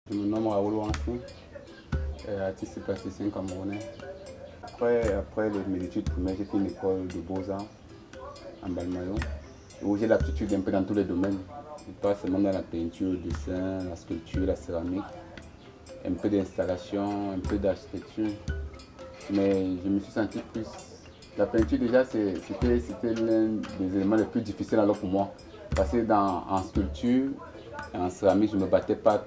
Je me nomme Raoul Wansi, artiste plasticien camerounais. Après mes études primaires, j'ai fait une école de beaux-arts en Balmayo, où j'ai l'aptitude un peu dans tous les domaines. Pas seulement dans la peinture, le dessin, la sculpture, la céramique, un peu d'installation, un peu d'architecture. Mais je me suis senti plus... La peinture déjà, c'était l'un des éléments les plus difficiles alors pour moi. Parce que en sculpture, en céramique, je me battais pas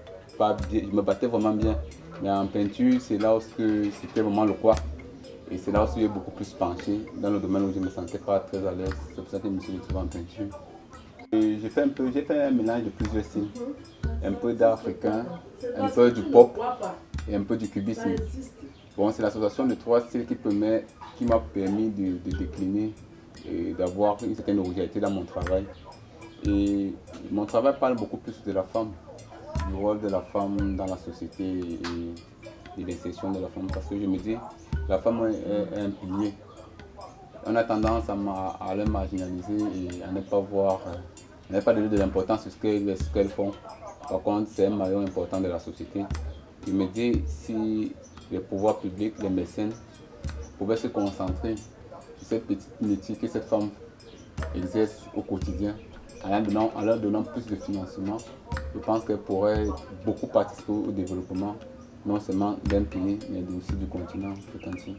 bien, je me battais vraiment bien. Mais en peinture, c'est là où c'était vraiment le quoi. Et c'est là où j'ai beaucoup plus penché dans le domaine où je ne me sentais pas très à l'aise. C'est pour ça que je me suis retrouvé en peinture. J'ai fait un mélange de plusieurs styles. Un peu d'art africain, un peu du pop et un peu du cubisme. Bon, c'est l'association de trois styles qui m'a permis de décliner et d'avoir une certaine originalité dans mon travail. Et mon travail parle beaucoup plus de la femme, du rôle de la femme dans la société et de l'insertion de la femme. Parce que je me dis, la femme est un pilier. On a tendance à la marginaliser et à ne pas voir, à ne pas donner de l'importance à ce qu'elles font. Par contre, c'est un maillon important de la société. Je me dis, si les pouvoirs publics, les mécènes, pouvaient se concentrer sur cette petite métier que cette femme exerce au quotidien, en leur donnant plus de financement, je pense qu'elle pourrait beaucoup participer au développement, non seulement d'un pays, mais aussi du continent tout entier.